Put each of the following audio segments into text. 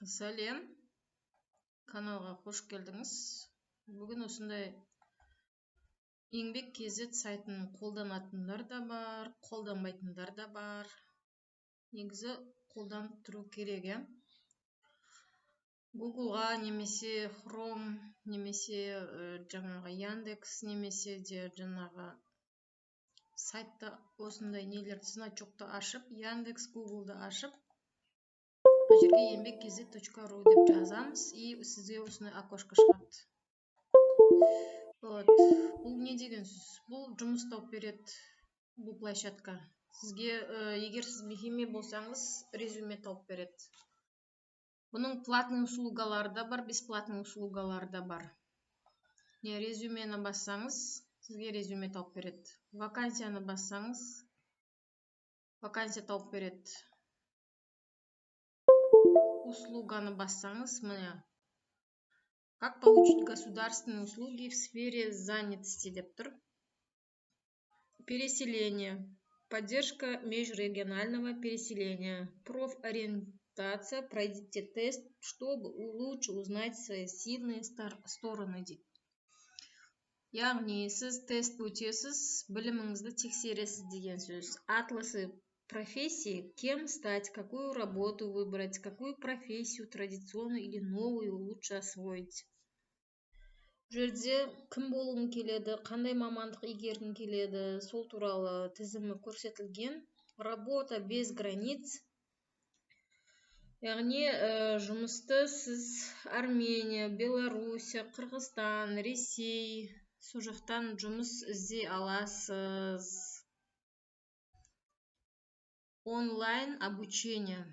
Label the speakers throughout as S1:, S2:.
S1: Сәлем, каналға қош келдіңіз. Бүгін осындай еңбек кезет сайтын қолданатындар да бар, қолданбайтындар да бар. Негізі қолданып тұру керек, Google-ға немесе Chrome, немесе жаңағы Яндекс, немесе де жаңағы сайтта осындай нелерді значокты ашып, Яндекс, Google-ды ашып, жерге еңбеккз.ру деп жазамыз, и сізге осындай окошко шығады. Бұл не деген сөз? Бұл жұмыс тауып береді, бұл площадка. Сізге, егер сіз мекеме болсаңыз, резюме тауып береді. Бұның платный услугалары да бар, бесплатный услугалары да бар. Резюмені бассаңыз, сізге резюме тауып береді. Вакансияны бассаңыз, вакансия тауып береді. Услуганы бассаңыз, міне, как получить государственные услуги в сфере занятости деп тұр. Переселение, поддержка межрегионального переселения, профориентация, пройдите тест, чтобы лучше узнать свои сильные стороны дейді. Яғни, сіз тест өтесіз, біліміңізді тексересіз деген сөз. Атласы профессии, кем стать, какую работу выбрать, какую профессию традиционную или новую лучше освоить. Жерде кім болуың келеді, қандай мамандық игергің келеді, сол туралы тізімі көрсетілген. Работа без границ. Яғни жұмысты сіз Армения, Белоруссия, Қырғызстан, Ресей, сол жақтан жұмыс іздей аласыз. Онлайн обучение.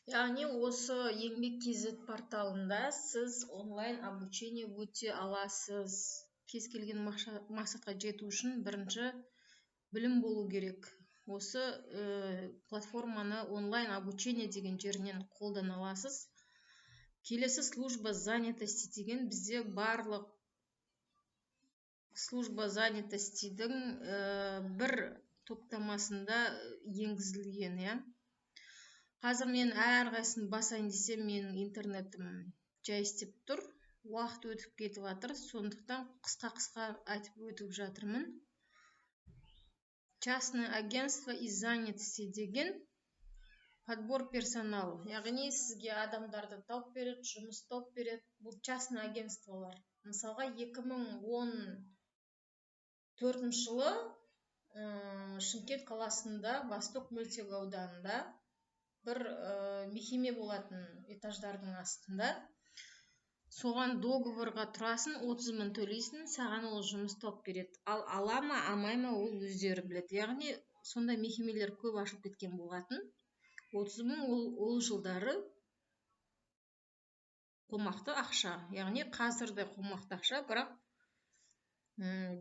S1: Яғни осы еңбек.кз порталында сіз онлайн обучение өте аласыз. Кез келген мақсатқа жету үшін бірінші білім болу керек. Осы платформаны онлайн обучение деген жерінен қолдана аласыз. Келесі служба занятости деген бізде барлық служба занятостидің бір топтамасында енгізілген, Қазір мен әрқайсысын басайын десем, менің интернетім жай істеп тұр, уақыт өтіп кетіп жатыр, сондықтан қысқа айтып өтіп жатырмын. Частное агентство и занятости деген подбор персонал. Яғни сізге адамдарды тауып береді, жұмыс тауып береді. Бұл частный агентстволар. Мысалға 2014 жылы Шымкент қаласында Восток мөлтек ауданында бір мекеме болатын этаждардың астында. Соған договорға тұрасың, 30 000 төлейсің, саған ол жұмыс тауып береді. Ал ала ма, алмай ма, ол өздері біледі. Яғни сондай мекемелер көп ашып кеткен болатын. 30 000 ол жылдары қомақты ақша. Яғни қазірде қомақты ақша, бірақ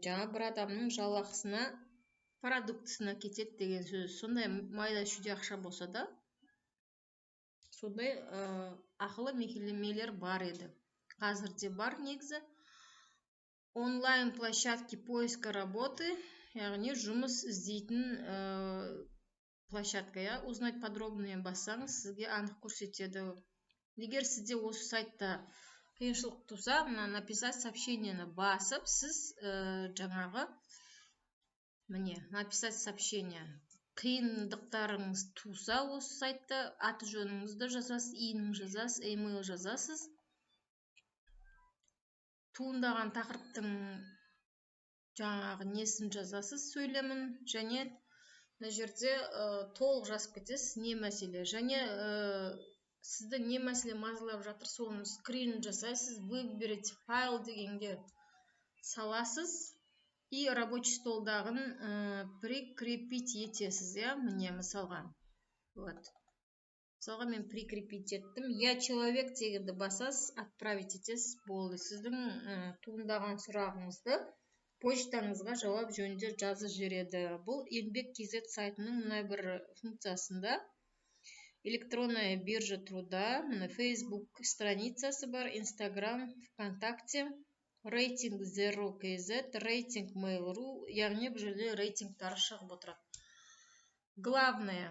S1: жаңа бір адамның жалақысына, продуктысына кетеді деген сөз. Сондай майда шүйде ақша болса да, сондай ақылы мекемелер бар еді. Қазірде бар негізі. Онлайн площадки поиска работы, яғни жұмыс іздейтін площадка. Узнать подробнее бассаңыз, сізге анық көрсетеді. Егер сізде осы сайтта қиыншылық туса, написать сообщениені басып, сіз жаңағы написать сообщение. Қиындықтарыңыз туса осы сайтта, аты жөніңізді жазасыз, иінің жазасыз, емейл жазасыз. Туындаған тақырыптың жаңағы несін жазасыз, сөйлемін, және мына жерде толық жазып кетесіз, не мәселе. Және сізді не мәселе мазалап жатыр, соны скрин жасайсыз, выберите файл дегенге саласыз. И рабочий столдағын прикрепить етесіз, міне мысалға. Мысалға мен прикрепить еттім. Я человек дегенді басасыз, отправить етесіз, болды. Сіздің туындаған сұрағыңызды почтаңызға жауап жөнінде жазып жібереді. Бұл еңбек.кз сайтының мына бір функциясында электронная биржа труда, Facebook страницасы бар, Instagram, ВКонтакте, рейтинг Zero.kz, рейтинг Mail.ru, яғни бұл жерде рейтингтары шығып отырады. Главное,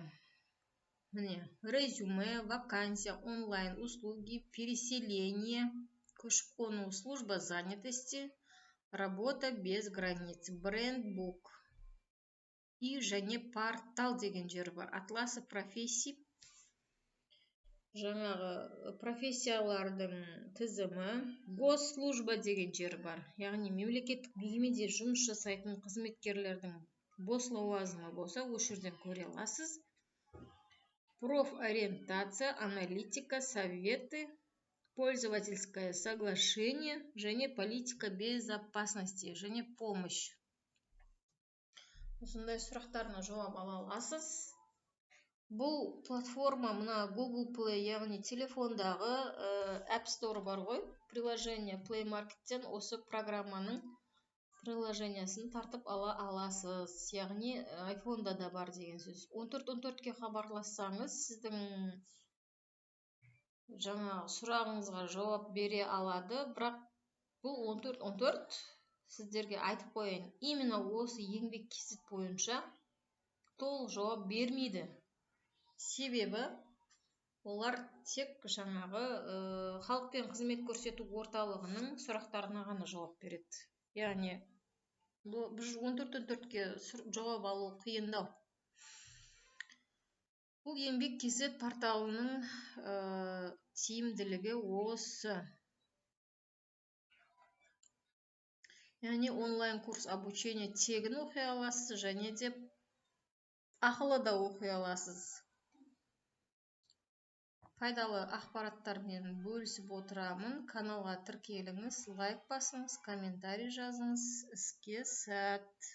S1: міне резюме, вакансия, онлайн услуги, переселение, көшіп қону, служба занятости, работа без границ, брендбук и және портал деген жер бар. Атласы профессий, жаңағы профессиялардың тізімі, госслужба деген жер бар. Яғни мемлекеттік мекемеде жұмыс жасайтын қызметкерлердің бос лауазымы болса, осы жерден көре аласыз. Профориентация, аналитика, советы, пользовательское соглашение және политика безопасности және помощь. Осындай сұрақтарына жауап ала аласыз. Бұл платформа мына Google Play, яғни телефондағы App Store бар ғой, приложение Play Market'тен осы программаның приложениясын тартып ала аласыз. Яғни iPhone'да да бар деген сөз. 1414-ке хабарлассаңыз, сіздің жаңағы сұрағыңызға жауап бере алады, бірақ бұл 1414 сіздерге айтып қояйын, именно осы еңбек кесет бойынша толық жауап бермейді. Себебі олар тек жаңағы халықпен қызмет көрсету орталығының сұрақтарына ғана жауап береді. Яғни біз 1414-ке жауап алу қиындау. Бұл еңбек кесет порталының тиімділігі осы. Яғни онлайн курс обучение тегін оқи аласыз, және де ақылы да оқи аласыз. Пайдалы ақпараттармен бөлісіп отырамын. Каналға тіркеліңіз, лайк басыңыз, комментарий жазыңыз. Іске сәт!